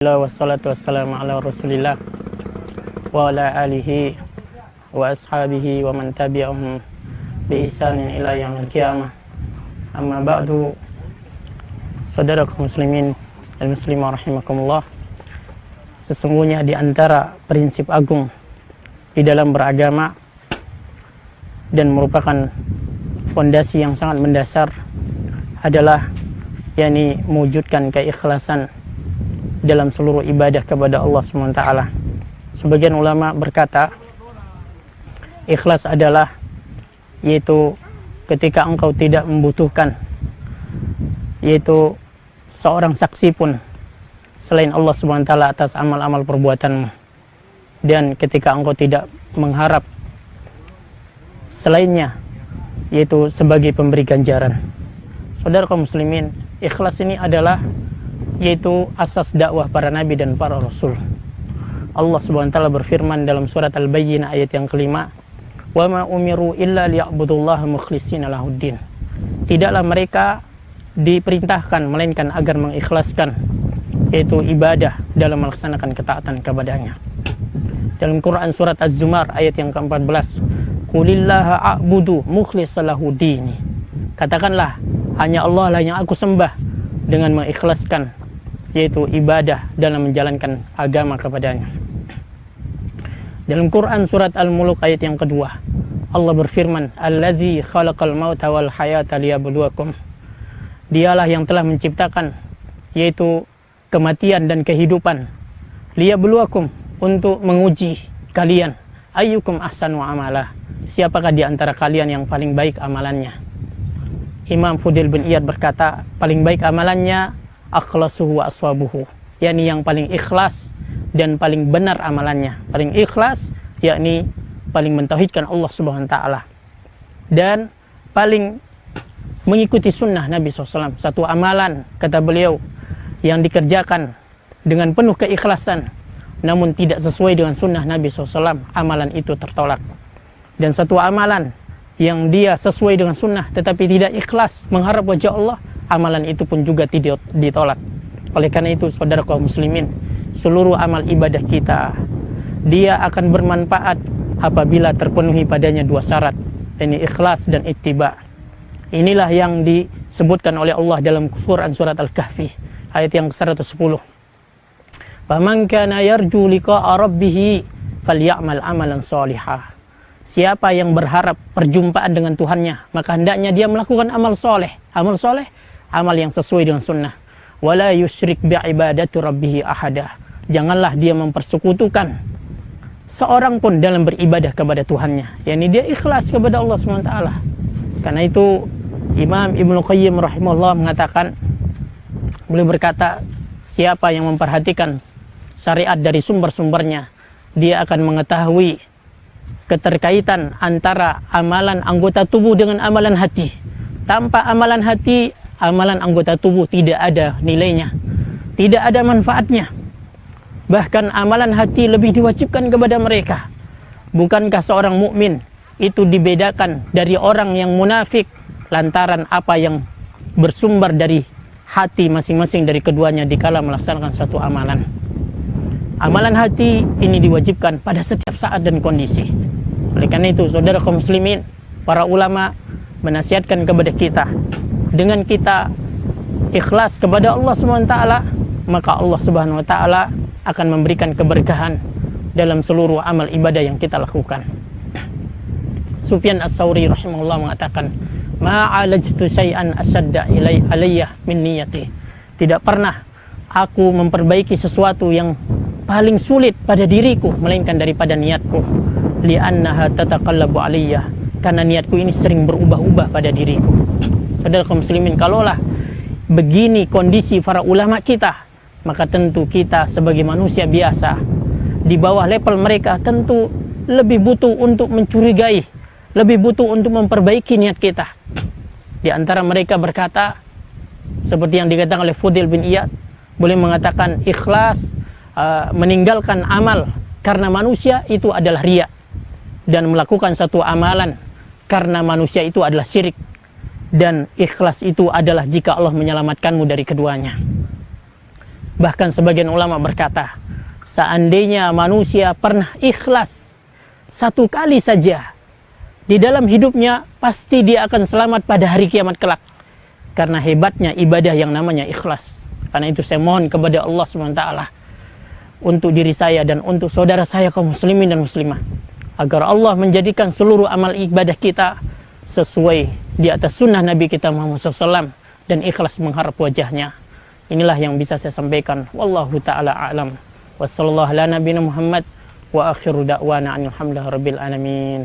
Wassalatu wassalamu ala rasulillah wa ala alihi wa ashabihi wa man tabi'ahum bi ihsanin ila yaumil qiyamah. Amma ba'du. Saudaraku muslimin dan muslimah rahimakumullah, sesungguhnya di antara prinsip agung di dalam beragama dan merupakan fondasi yang sangat mendasar adalah yakni mewujudkan keikhlasan dalam seluruh ibadah kepada Allah SWT. Sebagian ulama berkata, ikhlas adalah yaitu ketika engkau tidak membutuhkan yaitu seorang saksi pun selain Allah SWT atas amal-amal perbuatanmu, dan ketika engkau tidak mengharap selainnya yaitu sebagai pemberi ganjaran. Saudara kaum muslimin, ikhlas ini adalah yaitu asas dakwah para nabi dan para rasul. Allah SWT berfirman dalam surat Al-Bayyinah ayat yang kelima, "Wa ma umiru illa liya'budullaha mukhlishina lahuddin." Tidaklah mereka diperintahkan melainkan agar mengikhlaskan yaitu ibadah dalam melaksanakan ketaatan kepadanya. Dalam Quran surat Az-Zumar ayat yang ke-14, "Qulillaha a'budu mukhlishal lahuddin." Katakanlah, hanya Allah lah yang aku sembah dengan mengikhlaskan yaitu ibadah dalam menjalankan agama kepadanya. Dalam Quran surat Al-Muluk ayat yang kedua, Allah berfirman, "Allazi khalaqal mauta wal hayata liyabluwakum." Dialah yang telah menciptakan yaitu kematian dan kehidupan, liyabluwakum, untuk menguji kalian, ayyukum ahsanu amala, siapakah di antara kalian yang paling baik amalannya. Imam Fudail bin Iyad berkata, paling baik amalannya akhlasuhu wa aswabuhu, yakni yang paling ikhlas dan paling benar amalannya. Paling ikhlas yakni paling mentauhidkan Allah Subhanahu wa taala dan paling mengikuti sunnah Nabi SAW. Satu amalan, kata beliau, yang dikerjakan dengan penuh keikhlasan namun tidak sesuai dengan sunnah Nabi SAW, amalan itu tertolak. Dan satu amalan yang dia sesuai dengan sunnah tetapi tidak ikhlas mengharap wajah Allah, amalan itu pun juga tidak ditolak. Oleh karena itu, saudara kaum muslimin, seluruh amal ibadah kita dia akan bermanfaat apabila terpenuhi padanya dua syarat, yakni ikhlas dan ittiba. Inilah yang disebutkan oleh Allah dalam Quran surat Al-Kahfi ayat yang 110. "Faman kana yarju liqa'a rabbih falyamal amalan shalihan." Siapa yang berharap perjumpaan dengan Tuhannya, maka hendaknya dia melakukan amal soleh. Amal soleh, amal yang sesuai dengan sunnah. Wala yusyrik bi'ibadati rabbih ahada. Janganlah dia mempersekutukan seorang pun dalam beribadah kepada Tuhannya, yakni dia ikhlas kepada Allah SWT. Karena itu Imam Ibnu Qayyim rahimahullah mengatakan, beliau berkata, siapa yang memperhatikan syariat dari sumber-sumbernya, dia akan mengetahui keterkaitan antara amalan anggota tubuh dengan amalan hati. Tanpa amalan hati, amalan anggota tubuh tidak ada nilainya, tidak ada manfaatnya. Bahkan amalan hati lebih diwajibkan kepada mereka. Bukankah seorang mukmin itu dibedakan dari orang yang munafik lantaran apa yang bersumber dari hati masing-masing dari keduanya dikala melaksanakan satu amalan. Amalan hati ini diwajibkan pada setiap saat dan kondisi. Oleh karena itu, saudara kaum muslimin, para ulama menasihatkan kepada kita, dengan kita ikhlas kepada Allah SWT, maka Allah Subhanahu wa taala akan memberikan keberkahan dalam seluruh amal ibadah yang kita lakukan. Sufyan Ats-Tsauri rahimahullah mengatakan, "Ma'alajtu syai'an asadda alayya min niyati." Tidak pernah aku memperbaiki sesuatu yang paling sulit pada diriku melainkan daripada niatku. Li'annaha tataqallabu alayya, karena niatku ini sering berubah-ubah pada diriku. Saudara kaum muslimin, kalaulah begini kondisi para ulama kita, maka tentu kita sebagai manusia biasa di bawah level mereka tentu lebih butuh untuk mencurigai, lebih butuh untuk memperbaiki niat kita. Di antara mereka berkata, seperti yang dikatakan oleh Fudail bin Iyad, boleh mengatakan ikhlas meninggalkan amal karena manusia itu adalah riya, dan melakukan satu amalan karena manusia itu adalah syirik, dan ikhlas itu adalah jika Allah menyelamatkanmu dari keduanya. Bahkan sebagian ulama berkata, seandainya manusia pernah ikhlas satu kali saja di dalam hidupnya, pasti dia akan selamat pada hari kiamat kelak. Karena hebatnya ibadah yang namanya ikhlas. Karena itu saya mohon kepada Allah SWT untuk diri saya dan untuk saudara saya kaum muslimin dan muslimah, agar Allah menjadikan seluruh amal ibadah kita sesuai di atas sunnah Nabi kita Muhammad SAW dan ikhlas mengharap wajahnya. Inilah yang bisa saya sampaikan. Wallahu ta'ala a'lam. Wassallallahu ala nabiyina Muhammad wa akhiru da'wana alhamdulillahi rabbil alamin.